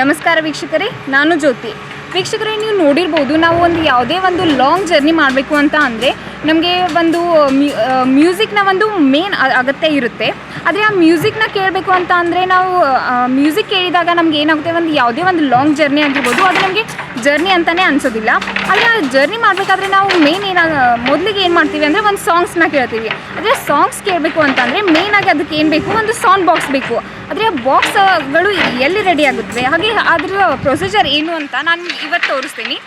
ನಮಸ್ಕಾರ ವೀಕ್ಷಕರೇ, ನಾನು ಜ್ಯೋತಿ. ವೀಕ್ಷಕರೇ, ನೀವು ನೋಡಿರ್ಬೋದು, ನಾವು ಒಂದು ಯಾವುದೇ ಒಂದು ಲಾಂಗ್ ಜರ್ನಿ ಮಾಡಬೇಕು ಅಂತ ಅಂದರೆ ನಮಗೆ ಒಂದು ಮ್ಯೂಸಿಕ್ನ ಒಂದು ಮೇನ್ ಅಗತ್ಯ ಇರುತ್ತೆ. ಆದರೆ ಆ ಮ್ಯೂಸಿಕ್ನ ಕೇಳಬೇಕು ಅಂತ ಅಂದರೆ ನಾವು ಮ್ಯೂಸಿಕ್ ಕೇಳಿದಾಗ ನಮ್ಗೆ ಏನಾಗುತ್ತೆ, ಒಂದು ಯಾವುದೇ ಒಂದು ಲಾಂಗ್ ಜರ್ನಿ ಆಗಿರ್ಬೋದು, ಅದು ನಮಗೆ ಜರ್ನಿ ಅಂತಲೇ ಅನಿಸೋದಿಲ್ಲ. ಆದರೆ ಆ ಜರ್ನಿ ಮಾಡಬೇಕಾದ್ರೆ ನಾವು ಮೇನ್ ಮೊದಲಿಗೆ ಏನು ಮಾಡ್ತೀವಿ ಅಂದರೆ ಒಂದು ಸಾಂಗ್ಸ್ನ ಕೇಳ್ತೀವಿ. ಆದರೆ ಸಾಂಗ್ಸ್ ಕೇಳಬೇಕು ಅಂತಂದರೆ ಮೇಯ್ನಾಗಿ ಅದಕ್ಕೆ ಏನು ಬೇಕು, ಒಂದು ಸೌಂಡ್ ಬಾಕ್ಸ್ ಬೇಕು. ಆದರೆ ಆ ಬಾಕ್ಸ್ಗಳು ಎಲ್ಲಿ ರೆಡಿ ಆಗುತ್ತವೆ, ಹಾಗೆ ಅದರ ಪ್ರೊಸೀಜರ್ ಏನು ಅಂತ ನಾನು ಇವತ್ತು ತೋರಿಸ್ತೀನಿ.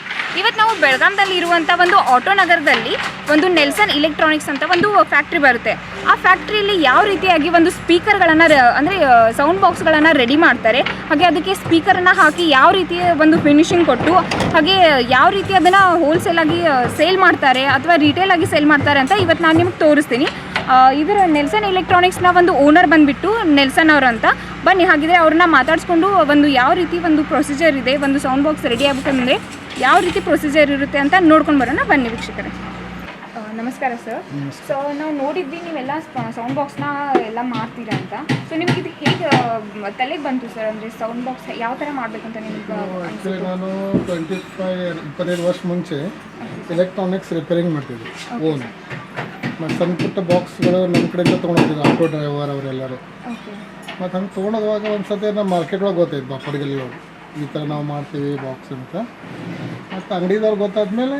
ಇವತ್ತು ನಾವು ಬೆಳಗಾಂದಲ್ಲಿ ಇರುವಂಥ ಒಂದು ಆಟೋ ನಗರದಲ್ಲಿ ಒಂದು ನೆಲ್ಸನ್ ಎಲೆಕ್ಟ್ರಾನಿಕ್ಸ್ ಅಂತ ಒಂದು ಫ್ಯಾಕ್ಟ್ರಿ ಬರುತ್ತೆ. ಆ ಫ್ಯಾಕ್ಟ್ರಿಯಲ್ಲಿ ಯಾವ ರೀತಿಯಾಗಿ ಒಂದು ಸ್ಪೀಕರ್ಗಳನ್ನು ಅಂದರೆ ಸೌಂಡ್ ಬಾಕ್ಸ್ಗಳನ್ನು ರೆಡಿ ಮಾಡ್ತಾರೆ, ಹಾಗೆ ಅದಕ್ಕೆ ಸ್ಪೀಕರನ್ನು ಹಾಕಿ ಯಾವ ರೀತಿಯ ಒಂದು ಫಿನಿಶಿಂಗ್ ಕೊಟ್ಟು, ಹಾಗೆ ಯಾವ ರೀತಿ ಅದನ್ನು ಹೋಲ್ಸೇಲಾಗಿ ಸೇಲ್ ಮಾಡ್ತಾರೆ ಅಥವಾ ರಿಟೇಲಾಗಿ ಸೇಲ್ ಮಾಡ್ತಾರೆ ಅಂತ ಇವತ್ತು ನಾನು ನಿಮಗೆ ತೋರಿಸ್ತೀನಿ. ಇದರ ನೆಲ್ಸನ್ ಎಲೆಕ್ಟ್ರಾನಿಕ್ಸ್ನ ಒಂದು ಓನರ್ ಬಂದುಬಿಟ್ಟು ನೆಲ್ಸನ್ ಅವರು ಅಂತ. ಬನ್ನಿ, ಹಾಗಿದ್ರೆ ಅವ್ರನ್ನ ಮಾತಾಡಿಸ್ಕೊಂಡು ಒಂದು ಯಾವ ರೀತಿ ಒಂದು ಪ್ರೊಸೀಜರ್ ಇದೆ, ಒಂದು ಸೌಂಡ್ ಬಾಕ್ಸ್ ರೆಡಿ ಆಗಬೇಕಂದ್ರೆ ಯಾವ ರೀತಿ ಪ್ರೊಸೀಜರ್ ಇರುತ್ತೆ ಅಂತ ನೋಡ್ಕೊಂಡು ಬರೋಣ. ಬನ್ನಿ ವೀಕ್ಷಕರೇ. ನಮಸ್ಕಾರ ಸರ್. ಸೊ ನಾವು ನೋಡಿದ್ವಿ ನೀವೆಲ್ಲ ಸೌಂಡ್ ಬಾಕ್ಸ್ನ ಎಲ್ಲ ಮಾಡ್ತೀರಾ ಅಂತ. ಸೊ ನಿಮಗೆ ಇದು ಹೇಗೆ ತಲೆಗೆ ಬಂತು ಸರ್? ಅಂದರೆ ಸೌಂಡ್ ಬಾಕ್ಸ್ ಯಾವ ಥರ ಮಾಡಬೇಕಂತ ನಿಮ್ಗೆ? ಆ್ಯಕ್ಚುಲಿ ನಾನು 25 ವರ್ಷ ಮುಂಚೆ ಎಲೆಕ್ಟ್ರಾನಿಕ್ಸ್ ರಿಪೇರಿಂಗ್ ಮಾಡ್ತಿದ್ದೆ ಓನ್. ಮತ್ತು ಸಣ್ಣ ಪುಟ್ಟ ಬಾಕ್ಸ್ಗಳು ನಮ್ಮ ಕಡೆಯಿಂದ ತೊಗೊಂಡೋಗ್ತಿದ್ದೆ, ಆಟೋ ಡ್ರೈವರ್ ಅವರೆಲ್ಲರೂ. ಮತ್ತು ಹಂಗೆ ತೊಗೊಂಡೋಗುವಾಗ ಒಂದು ಸತಿ ನಮ್ಮ ಮಾರ್ಕೆಟ್ ಒಳಗೆ ಗೊತ್ತಾಯ್ತು, ಬಾಪಡ್ಗಲ್ಲಿ ಈ ಥರ ನಾವು ಮಾಡ್ತೀವಿ ಬಾಕ್ಸ್ ಅಂತ. ಮತ್ತು ಅಂಗಡಿದವ್ರು ಗೊತ್ತಾದ್ಮೇಲೆ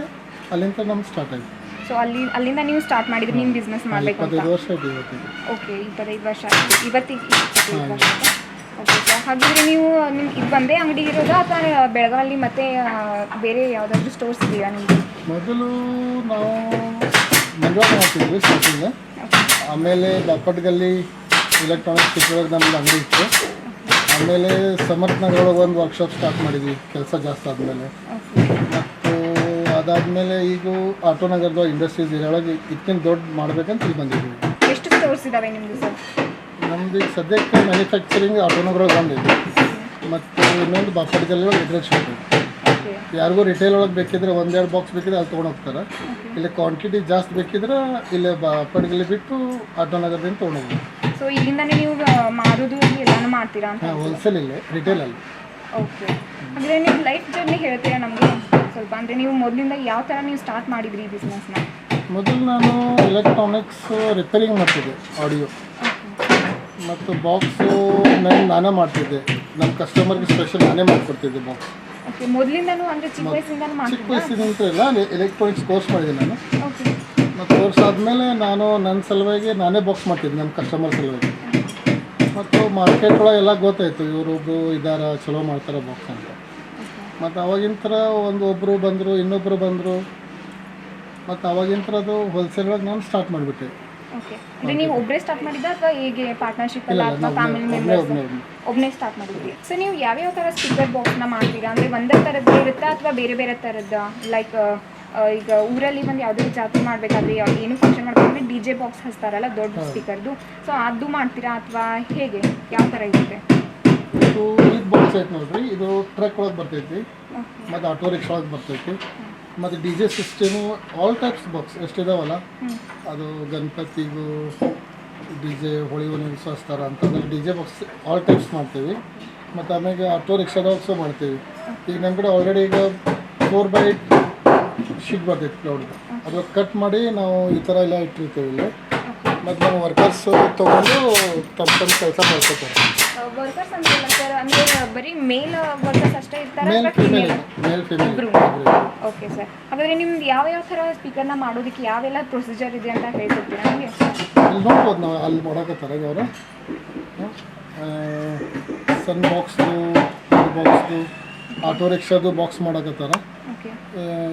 ಅಲ್ಲಿಂದ ನಮ್ಗೆ ಸ್ಟಾರ್ಟ್ ಆಯಿತು. ಸೊ ಅಲ್ಲಿಂದ ನೀವು ಸ್ಟಾರ್ಟ್ ಮಾಡಿದ್ರಿ ನಿಮ್ಮ ಬಿಸ್ನೆಸ್ ಮಾಡಬೇಕು ಅಂತ? 25 ವರ್ಷ ಆಯ್ತು ಇವತ್ತಿಗೆ. ಓಕೆ, 25 ವರ್ಷ ಆಯಿತು ಇವತ್ತಿಗೆ. 25 ವರ್ಷ. ಓಕೆ ಸರ್, ಹಾಗಿದ್ರೆ ನೀವು ನಿಮ್ಗೆ ಇದು ಒಂದೇ ಅಂಗಡಿ ಇರೋದಾ ಅಥವಾ ಬೆಳಗಾವಲ್ಲಿ ಮತ್ತೆ ಬೇರೆ ಯಾವುದಾದ್ರೂ ಸ್ಟೋರ್ಸ್ ಇದೆಯಾ ನಿಮಗೆ? ಮೊದಲು ನಾವು ಮಂಜವಾಳ ಮಾಡ್ತಿದ್ವಿ ಸ್ಟಾರ್ಟಿಂಗ್. ಆಮೇಲೆ ಬಾಪಟ್ಗಲ್ಲಿ ಎಲೆಕ್ಟ್ರಾನಿಕ್ಸ್ ಸಿಟಿಯೊಳಗೆ ನಮ್ಮದು ಅಂಗಡಿ ಇತ್ತು. ಆಮೇಲೆ ಸಮರ್ಥ ನಗರೊಳಗೆ ಒಂದು ವರ್ಕ್ಶಾಪ್ ಸ್ಟಾರ್ಟ್ ಮಾಡಿದ್ವಿ ಕೆಲಸ ಜಾಸ್ತಿ ಆದಮೇಲೆ. ಮತ್ತು ಅದಾದಮೇಲೆ ಈಗ ಆಟೋ ನಗರದ ಇಂಡಸ್ಟ್ರೀಸ್ ಇದರೊಳಗೆ ಇತ್ತಿನ ದೊಡ್ಡ ಮಾಡಬೇಕಂತ ಇಲ್ಲಿ ಬಂದಿದ್ದೀವಿ. ಎಷ್ಟು ಸ್ಟೋರ್ಸ್ ಇದ್ದಾವೆ ನಿಮ್ಮದು ಸರ್? ನಮ್ದು ಈಗ ಸದ್ಯಕ್ಕೆ ಮ್ಯಾನುಫ್ಯಾಕ್ಚರಿಂಗ್ ಆಟೋ ನಗರೊಳಗೆ ಬಂದಿದೆ. ಮತ್ತು ಇನ್ನೊಂದು ಬಾಪಟ್ಗಲ್ಲಿ ರಿಟೇಲ್ ಶಾಪ್ ಇದೆ. ಯಾರಿಗೂ ರಿಟೇಲ್ ಒಳಗೆ ಬೇಕಿದ್ರೆ 1-2 ಬಾಕ್ಸ್ ಬೇಕಿದ್ರೆ ಅಲ್ಲಿ ತೊಗೊಂಡೋಗ್ತಾರೆ. ಇಲ್ಲಿ ಕ್ವಾಂಟಿಟಿ ಜಾಸ್ತಿ ಬೇಕಿದ್ರೆ ಇಲ್ಲಿ ಬಾಪಟ್ಗಲ್ಲಿ ಬಿಟ್ಟು ಆಟೋ ನಗರದಿಂದ ತೊಗೊಂಡೋಗ್ತೀವಿ. ಸೊ ಇಲ್ಲಿಂದನೇ ನೀವು ಮಾರೋದು ಎಲ್ಲನೂ ಮಾಡ್ತೀರಾ ಅಂತ? ಹಾಂ, ಹೋಲ್ಸೇಲ್ ಇಲ್ಲ, ರಿಟೇಲಲ್ಲಿ. ಓಕೆ, ಅಂದರೆ ನೀವು ಲೈಫ್ ಜರ್ನಿ ಹೇಳ್ತೀರಾ ನಮಗೆ ಸ್ವಲ್ಪ? ಅಂದರೆ ನೀವು ಮೊದಲಿಂದ ಯಾವ ಥರ ನೀವು ಸ್ಟಾರ್ಟ್ ಮಾಡಿದ್ರಿ ಈ ಬಿಸ್ನೆಸ್ನ? ಮೊದಲು ನಾನು ಎಲೆಕ್ಟ್ರಾನಿಕ್ಸ್ ರಿಪೇರಿಂಗ್ ಮಾಡ್ತಿದ್ದೆ, ಆಡಿಯೋ ಮತ್ತು ಬಾಕ್ಸು ನಾನೇ ಮಾಡ್ತಿದ್ದೆ. ನಮ್ಮ ಕಸ್ಟಮರ್ಗೆ ಸ್ಪೆಷಲ್ ನಾನೇ ಮಾಡಿಕೊಡ್ತಿದ್ದೆ ಬಾಕ್ಸ್. ಓಕೆ, ಮೊದಲಿಂದನೂ ಅಂದರೆ ಚಿಕ್ಕ ವಯಸ್ಸಿಂದನೂ ಮಾಡ್ತಿದ್ದೆ? ಚಿಕ್ಕ ವಯಸ್ಸಿನಿಂದ ಇಲ್ಲ, ಎಲೆಕ್ಟ್ರಾನಿಕ್ಸ್ ಕೋರ್ಸ್ ಮಾಡಿದೆ ನಾನು. ಓಕೆ. ಮತ್ತು ಕೋರ್ಸ್ ಆದಮೇಲೆ ನಾನು ನನ್ನ ಸಲುವಾಗಿ ನಾನೇ ಬಾಕ್ಸ್ ಮಾಡ್ತಿದ್ದೆ ನಮ್ಮ ಕಸ್ಟಮರ್ ಸಲುವಾಗಿ. ಮತ್ತು ಮಾರ್ಕೆಟ್ ಒಳಗೆ ಎಲ್ಲ ಗೊತ್ತಾಯಿತು, ಇವರೊಬ್ಬರು ಇದ್ದಾರೆ ಚಲೋ ಮಾಡ್ತಾರೆ ಬಾಕ್ಸ್ ಅಂತ. ಮತ್ತು ಅವಾಗಿನ ಥರ ಒಬ್ಬರು ಬಂದರು, ಇನ್ನೊಬ್ಬರು ಬಂದರು. ಮತ್ತು ಅವಾಗಿನ ಥರದ್ದು ಹೋಲ್ಸೇಲ್ ಒಳಗೆ ನಾನು ಸ್ಟಾರ್ಟ್ ಮಾಡಿಬಿಟ್ಟೆ. ಓಕೆ, ಅಂದರೆ ನೀವು ಒಬ್ಬರೇ ಸ್ಟಾರ್ಟ್ ಮಾಡಿದ್ದ ಅಥವಾ ಹೇಗೆ ಪಾರ್ಟ್ನರ್ಶಿಪ್ ಅಲ್ಲ ಅಥವಾ ಫ್ಯಾಮಿಲಿ ಮೆಂಬರ್ಸ್? ಒಬ್ಬನೇ ಸ್ಟಾರ್ಟ್ ಮಾಡಿದ್ವಿ. ಸೊ ನೀವು ಯಾವ್ಯಾವ ಥರ ಸ್ಪೀಕರ್ ಬಾಕ್ಸ್ನ ಮಾಡ್ತೀರಾ? ಅಂದರೆ ಒಂದೇ ಥರದ್ದು ಇರುತ್ತಾ ಅಥವಾ ಬೇರೆ ಬೇರೆ ಥರದ್ದು? ಲೈಕ್ ಈಗ ಊರಲ್ಲಿ ಒಂದು ಯಾವುದೇ ಜಾತ್ರೆ ಮಾಡಬೇಕಾದ್ರೆ ಏನು ಫಂಕ್ಷನ್ ಮಾಡಬೇಕಂದ್ರೆ DJ ಬಾಕ್ಸ್ ಹಚ್ತಾರಲ್ಲ ದೊಡ್ಡ ಸ್ಪೀಕರ್ದು, ಸೊ ಅದು ಮಾಡ್ತೀರಾ ಅಥವಾ ಹೇಗೆ, ಯಾವ ಥರ ಇರುತ್ತೆ? ಇದು ಬಾಕ್ಸ್ ಐತೆ ನೋಡ್ರಿ, ಇದು ಟ್ರಕ್ ಒಳಗೆ ಬರ್ತೈತಿ ಮತ್ತು ಆಟೋ ರಿಕ್ಷಾ ಒಳಗೆ ಬರ್ತೈತಿ. ಮತ್ತು DJ system all types box ಎಷ್ಟಿದಾವಲ್ಲ, ಅದು ಗಣಪತಿಗೂ DJ ಹೋಳಿ ಹಚ್ತಾರ ಅಂತಂದ್ರೆ DJ ಬಾಕ್ಸ್ ಆಲ್ ಟೈಪ್ಸ್ ಮಾಡ್ತೀವಿ. ಮತ್ತು ಆಮೇಲೆ ಆಟೋ ರಿಕ್ಷಾ ಬಾಕ್ಸು ಮಾಡ್ತೀವಿ. ಈಗ ನಮ್ಮ ಕಡೆ ಆಲ್ರೆಡಿ ಈಗ 4x ಶೀಟ್ ಬರ್ತೈತಿ ಕ್ಲೌಡ್ದು, ಅದು ಕಟ್ ಮಾಡಿ ನಾವು ಈ ಥರ ಎಲ್ಲ ಇಟ್ಟಿರ್ತೀವಿ ಇಲ್ಲಿ. ಮತ್ತು ನಾವು ವರ್ಕರ್ಸ್ ತೊಗೊಂಡು ತಮ್ಮ ಕೆಲಸ ಮಾಡ್ಕೋತಾರೆ. ವರ್ಕರ್ಸ್ ಅಂತಿಲ್ಲ ಸರ್, ಅಂದರೆ ಬರೀ ಮೇಲ್ ವರ್ಕರ್ಸ್ ಅಷ್ಟೇ ಇರ್ತಾರೆ? ಮೇಲ್ ಫಿಮೇಲ್. ಓಕೆ ಸರ್, ಹಾಗಾದರೆ ನಿಮ್ದು ಯಾವ ಥರ ಸ್ಪೀಕರ್ನ ಮಾಡೋದಕ್ಕೆ ಯಾವೆಲ್ಲ ಪ್ರೊಸೀಜರ್ ಇದೆ ಅಂತ ಹೇಳ್ಕೊಡ್ತೀರಾ ನಮಗೆ? ಅಲ್ಲಿ ನೋಡ್ಬೋದು, ನಾವು ಅಲ್ಲಿ ಮಾಡೋಕತ್ತಾರೆ ಅವರು ಸಣ್ಣ ಬಾಕ್ಸ್ದು, ಬಾಕ್ಸ್ದು, ಆಟೋ ರಿಕ್ಷಾದು ಬಾಕ್ಸ್ ಮಾಡೋಕತ್ತಾರ.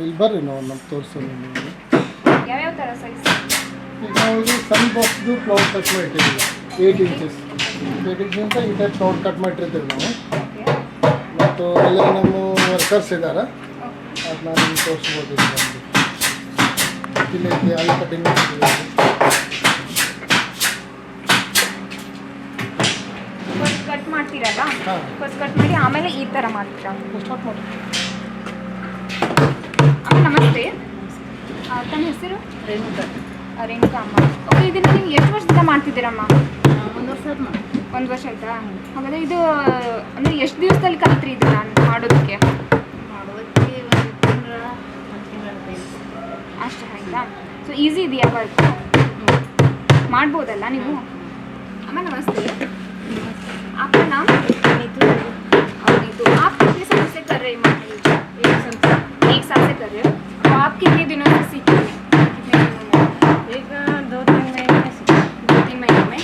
ಇಲ್ಲಿ ಬರ್ರಿ, ನಾವು ನಮ್ಮ ತೋರಿಸೋದು ನಿಮಗೆ ಯಾವ್ಯಾವ ಥರ ಸೈಜ್. ಈಗ ನಾವು ಸಣ್ಣ ಬಾಕ್ಸ್ದು ಕ್ಲೌಡ್ ಕಟ್ ಮಾಡಿಟ್ಟಿದ್ದೀವಿ 8 ಇಂಚಸ್. 8 ಇಂಚಿಂದ ಈ ಟೈಪ್ ಕ್ಲೌಡ್ ಕಟ್ ಮಾಡಿರ್ತೀವಿ ನಾವು. ಮತ್ತು ಅಲ್ಲಿ ನಮ್ಮ ವರ್ಕರ್ಸ್ ಇದ್ದಾರೆ, ಅದು ನಾನು ನಿಮ್ಗೆ ತೋರಿಸ್ಬೋದು. ಇಲ್ಲಿ ಅಲ್ಲಿ ಕಟಿಂಗ್ ಮಾಡ್ತೀವಿ. ಫಸ್ಟ್ ಕಟ್ ಮಾಡ್ತೀರಲ್ಲ, ಫಸ್ಟ್ ಕಟ್ ಮಾಡಿ ಆಮೇಲೆ ಈ ಥರ ಮಾಡ್ತೀರಾ? ಸ್ಟಾರ್ಟ್ ಮಾಡಿ. ನಮಸ್ತೆ, ತಮ್ಮ ಹೆಸರು? ರೇಣುಕಾ. ರೇಣುಕಾ ಅಮ್ಮ. ಓಕೆ, ಇದನ್ನು ನೀವು ಎಷ್ಟು ವರ್ಷದಿಂದ ಮಾಡ್ತಿದ್ದೀರಮ್ಮ? 1 ವರ್ಷ ಆಯ್ತು. 1 ವರ್ಷ ಆಯ್ತಾ? ಹಾಗಾದ್ರೆ ಇದು ಅಂದರೆ ಎಷ್ಟು ದಿವಸದಲ್ಲಿ ಕಲ್ತ್ರಿ ಇದು ನಾನು ಮಾಡೋದಕ್ಕೆ? ಮಾಡೋದಕ್ಕೆ ಒಂದು ತಿಂಗಳ ಅಷ್ಟು ಆಯ್ತಾ? ಸೊ ಈಸಿ ಇದೆಯಾ ವರ್ಕ್? ಮಾಡ್ಬೋದಲ್ಲ ನೀವು? ಅಮ್ಮ ನಮस्ते। आपका नाम? नीतू। नीतू, आप कितने साल से कर रहे हैं? 1 साल से कर रहे हो। तो आप कितने दिनों से सीख रहे हैं? कितने दिनों में? एक 2-3 महीने में सीखा। 2-3 महीने में।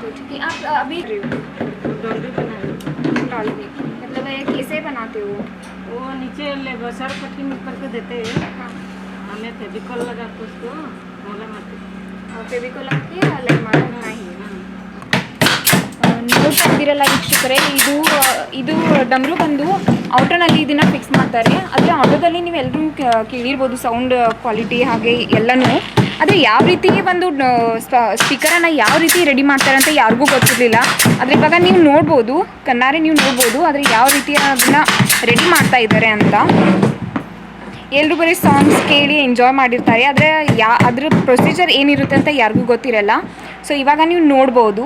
तो ठीक है, आप अभी डोंडी बना रही हूँ। डॉलबी मतलब ये कैसे बनाते हो? वो नीचे लेबर सर कटिंग करके देते हैं, हाँ, हमें फेविकॉल लगा के उसको मोला मारते हैं। ಫೆವಿಕೋಲ್ ಹಾಕಿ ಲೈನ್ ಮಾಡೋದು हाँ। ನೋಡ್ತಾ ಇದ್ದೀರಲ್ಲ ವೀಕ್ಷಕರೇ, ಇದು ಡಮ್ರು ಬಂದು ಆಟೋನಲ್ಲಿ ಇದನ್ನು ಫಿಕ್ಸ್ ಮಾಡ್ತಾರೆ. ಆದರೆ ಆಟೋದಲ್ಲಿ ನೀವು ಎಲ್ಲರೂ ಕೇಳಿರ್ಬೋದು ಸೌಂಡ್ ಕ್ವಾಲಿಟಿ ಹಾಗೆ ಎಲ್ಲನೂ. ಆದರೆ ಯಾವ ರೀತಿ ಒಂದು ಸ್ಪೀಕರನ್ನು ಯಾವ ರೀತಿ ರೆಡಿ ಮಾಡ್ತಾರೆ ಅಂತ ಯಾರಿಗೂ ಗೊತ್ತಿರಲಿಲ್ಲ. ಆದರೆ ಇವಾಗ ನೀವು ನೋಡ್ಬೋದು, ಕಣ್ಣಾರೆ ನೀವು ನೋಡ್ಬೋದು ಆದರೆ ಯಾವ ರೀತಿ ಅದನ್ನು ರೆಡಿ ಮಾಡ್ತಾ ಇದ್ದಾರೆ ಅಂತ. ಎಲ್ಲರೂ ಬರೀ ಸಾಂಗ್ಸ್ ಕೇಳಿ ಎಂಜಾಯ್ ಮಾಡಿರ್ತಾರೆ, ಆದರೆ ಅದ್ರ ಪ್ರೊಸೀಜರ್ ಏನಿರುತ್ತೆ ಅಂತ ಯಾರಿಗೂ ಗೊತ್ತಿರಲ್ಲ. ಸೊ ಇವಾಗ ನೀವು ನೋಡ್ಬೋದು.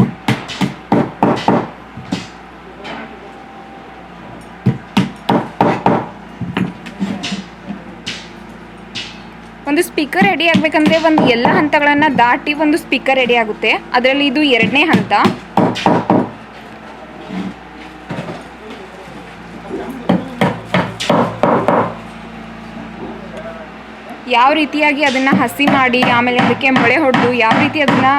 ಒಂದು ಸ್ಪೀಕರ್ ರೆಡಿ ಆಗಬೇಕಂದ್ರೆ ಒಂದು ಎಲ್ಲ ಹಂತಗಳನ್ನು ದಾಟಿ ಒಂದು ಸ್ಪೀಕರ್ ರೆಡಿ ಆಗುತ್ತೆ. ಅದರಲ್ಲಿ ಇದು 2ನೇ ಹಂತ. ಯಾವ ರೀತಿಯಾಗಿ ಅದನ್ನು ಹಸಿ ಮಾಡಿ ಆಮೇಲೆ ಅದಕ್ಕೆ ಮೊಳೆ ಹೊಡೆದು ಯಾವ ರೀತಿ ಅದನ್ನು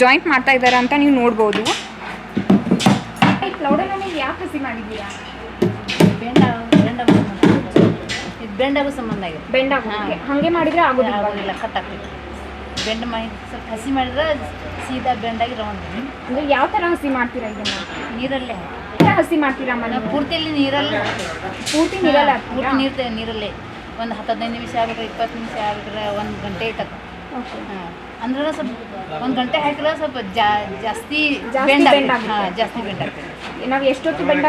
ಜಾಯಿಂಟ್ ಮಾಡ್ತಾ ಇದ್ದಾರೆ ಅಂತ ನೀವು ನೋಡ್ಬೋದು. ಈ ಕ್ಲೌಡನ್ನು ನೀವು ಯಾಕೆ ಹಸಿ ಮಾಡಿದ್ದೀರಾ? ಬೆಂಡಾಗೂ ಸಂಬಂಧ ಆಗಿದೆ. ಬೆಂಡ್ ಆಗೋಕ್ಕೆ ಹಾಗೆ ಮಾಡಿದರೆ ಆಗೋದಿಲ್ಲ. ಆಗೋದಿಲ್ಲ, ಕಟ್ ಆಗ್ತದೆ. ಬೆಂಡ್ ಮಾಡಿ ಸ್ವಲ್ಪ ಹಸಿ ಮಾಡಿದ್ರೆ ಸೀದಾ ಬೆಂಡಾಗಿ ರೌಂಡ್. ಅಂದರೆ ಯಾವ ಥರ ಹಸಿ ಮಾಡ್ತೀರಾ ಇದನ್ನು? ನೀರಲ್ಲೇ ಹಸಿ ಮಾಡ್ತೀರಾ ಮನೆ ಪೂರ್ತಿಯಲ್ಲಿ ನೀರಲ್ಲಿ ಪೂರ್ತಿ ನೀರಲ್ಲಿ ಪೂರ್ತಿ ನೀರಲ್ಲೇ ಒಂದು 10-15 ನಿಮಿಷ ಆಗ್ಬಿಟ್ರೆ 20 ನಿಮಿಷ ಆಗ್ಬಿಟ್ರೆ 1 ಗಂಟೆ ಇಟ್ಟಕ್ಕೆ. ಹಾಂ, ಅಂದ್ರೆ ಸ್ವಲ್ಪ 1 ಗಂಟೆ ಹಾಕಿದ್ರೆ ಸ್ವಲ್ಪ ಜಾಸ್ತಿ ಬೆಂಡ್ ಆಗ್ತದೆ. ಹಾಂ, ಜಾಸ್ತಿ ಬೆಂಡ್ ಆಗ್ತದೆ. ನಾವು ಎಷ್ಟೊತ್ತು ಬೆಂಡ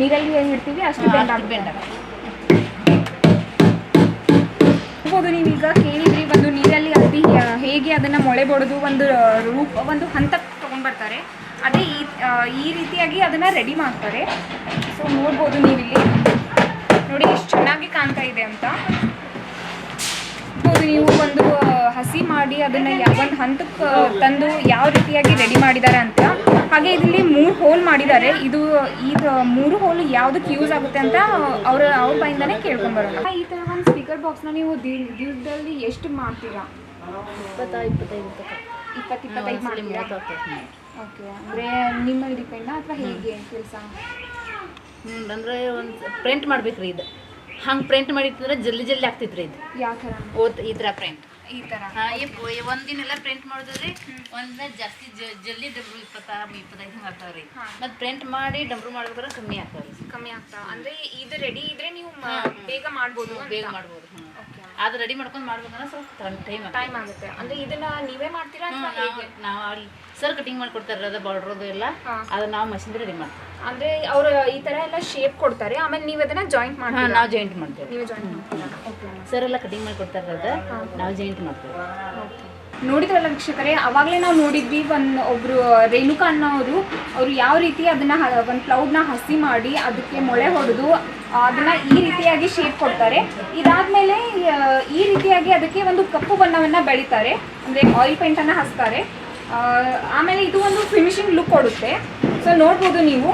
ನೀರಲ್ಲಿ ಇಡ್ತೀವಿ ಅಷ್ಟು ಬೆಂಡ್ ಆಗುತ್ತೆ. ಬೆಂಡ್ ಆಗ್ತದೆ. ನೋಡ್ಬೋದು ನೀವೀಗ ಕೇಳಿದ್ರಿ, ಒಂದು ನೀರಲ್ಲಿ ಅತಿ ಹೇಗೆ ಅದನ್ನು ಮೊಳೆ ಬೊಡೆದು ಒಂದು ಹಂತಕ್ಕೆ ತೊಗೊಂಡ್ಬರ್ತಾರೆ. ಅದೇ ಈ ರೀತಿಯಾಗಿ ಅದನ್ನು ರೆಡಿ ಮಾಡ್ತಾರೆ. ಸೊ ನೋಡ್ಬೋದು ನೀವಿಲ್ಲಿ ನೋಡಿ ಎಷ್ಟು ಚೆನ್ನಾಗಿ ಕಾಣ್ತಾ ಇದೆ ಅಂತ. ನೋಡ್ಬೋದು ನೀವು ಒಂದು ಹಸಿ ಮಾಡಿ ಅದನ್ನು ಒಂದು ಹಂತಕ್ಕೆ ತಂದು ಯಾವ ರೀತಿಯಾಗಿ ರೆಡಿ ಮಾಡಿದ್ದಾರೆ ಅಂತ. ಹಾಗೆ ಇದರಲ್ಲಿ 3 ಹೋಲ್ ಮಾಡಿದ್ದಾರೆ. ಇದು 3 ಹೋಲ್ ಯಾವುದಕ್ಕೆ ಯೂಸ್ ಆಗುತ್ತೆ ಅಂತ ಅವ್ರ ಬಾಯಿಂದನೇ ಕೇಳ್ಕೊಂಬರೋಣ. ಈ ಥರ ಒಂದು ಸ್ಪೀಕರ್ ಬಾಕ್ಸ್ನ ನೀವು ದಿವಸದಲ್ಲಿ ಎಷ್ಟು ಮಾಡ್ತೀರಾ? 20-25 ಮಾಡ್ತೀರಾ? ಓಕೆ, ಅಂದರೆ ನಿಮ್ಮ ಡಿಪೆಂಡಾ ಅಥವಾ ಹೇಗೆ ಕೆಲಸ? ಅಂದರೆ ಒಂದು ಪ್ರಿಂಟ್ ಮಾಡ್ಬೇಕ್ರಿ. ಇದು ಹಂಗೆ ಪ್ರಿಂಟ್ ಮಾಡಿರ್ತಂದ್ರೆ ಜಲ್ದಿ ಆಗ್ತೈತ್ರಿ. ಇದು ಯಾವ ಥರ? ಈ ಥರ ಪ್ರಿಂಟ್ ಈ ಥರ. ಹಾಂ, ಒಂದಿನೆಲ್ಲ ಪ್ರಿಂಟ್ ಮಾಡಿದ್ರೆ ಒಂದಿನ ಜಾಸ್ತಿ ಜಲ್ದಿ ಡಬ್ರು 20-25 ಹಿಂಗೆ ಆಗ್ತಾವ್ರಿ. ಮತ್ತು ಪ್ರಿಂಟ್ ಮಾಡಿ ಡಬ್ರು ಮಾಡ್ಬೇಕಾದ್ರೆ ಕಮ್ಮಿ ಆಗ್ತಾ. ಅಂದರೆ ಇದು ರೆಡಿ ಇದ್ರೆ ನೀವು ಬೇಗ ಮಾಡ್ಬೋದು. ಬೇಗ ಮಾಡ್ಬೋದು. ಅದು ರೆಡಿ ಮಾಡ್ಕೊಂಡು ಮಾಡ್ಬೇಕಂದ್ರೆ ಸ್ವಲ್ಪ ಟೈಮ್ ಆಗುತ್ತೆ. ಅಂದರೆ ಇದನ್ನ ನೀವೇ ಮಾಡ್ತೀರಾ? ನಾವು ಅಲ್ಲಿ ಸರ್ ಕಟಿಂಗ್ ಮಾಡಿಕೊಡ್ತಾರೆ, ಅದು ಬಾರ್ಡ್ರದು ಎಲ್ಲ ಅದನ್ನ ನಾವು ಮಷಿನ್ ರೆಡಿ ಮಾಡ್ತೀವಿ. ಅಂದರೆ ಅವರು ಈ ಥರ ಎಲ್ಲ ಶೇಪ್ ಕೊಡ್ತಾರೆ, ಆಮೇಲೆ ನೀವು ಅದನ್ನ ಜಾಯಿಂಟ್ ಮಾಡ್ತೀವಿ. ನಾವು ಜಾಯಿಂಟ್ ಮಾಡ್ತೇವೆ. ನೀವು ಜಾಯಿಂಟ್ ಮಾಡ್ತೀರಾ? ಓಕೆ. ಸರ್ ಎಲ್ಲ ಕಟಿಂಗ್ ಮಾಡಿಕೊಡ್ತಾರೆ, ಅದು ನಾವು ಜಾಯಿಂಟ್ ಮಾಡ್ತೀವಿ. ನೋಡಿದ್ರಲ್ಲ ವೀಕ್ಷಕರೇ, ಅವಾಗಲೇ ನಾವು ನೋಡಿದ್ವಿ ಒಬ್ಬರು ರೇಣುಕಾ ಅನ್ನೋರು ಯಾವ ರೀತಿ ಅದನ್ನು ಒಂದು ಕ್ಲೌಡ್ನ ಹಸಿ ಮಾಡಿ ಅದಕ್ಕೆ ಮೊಳೆ ಹೊಡೆದು ಅದನ್ನು ಈ ರೀತಿಯಾಗಿ ಶೇಪ್ ಕೊಡ್ತಾರೆ. ಇದಾದಮೇಲೆ ಈ ರೀತಿಯಾಗಿ ಅದಕ್ಕೆ ಒಂದು ಕಪ್ಪು ಬಣ್ಣವನ್ನು ಬೆಳೀತಾರೆ, ಅಂದರೆ ಆಯಿಲ್ ಪೇಂಟನ್ನು ಹಚ್ತಾರೆ. ಆಮೇಲೆ ಇದು ಒಂದು ಫಿನಿಶಿಂಗ್ ಲುಕ್ ಕೊಡುತ್ತೆ. ಸೊ ನೋಡ್ಬೋದು ನೀವು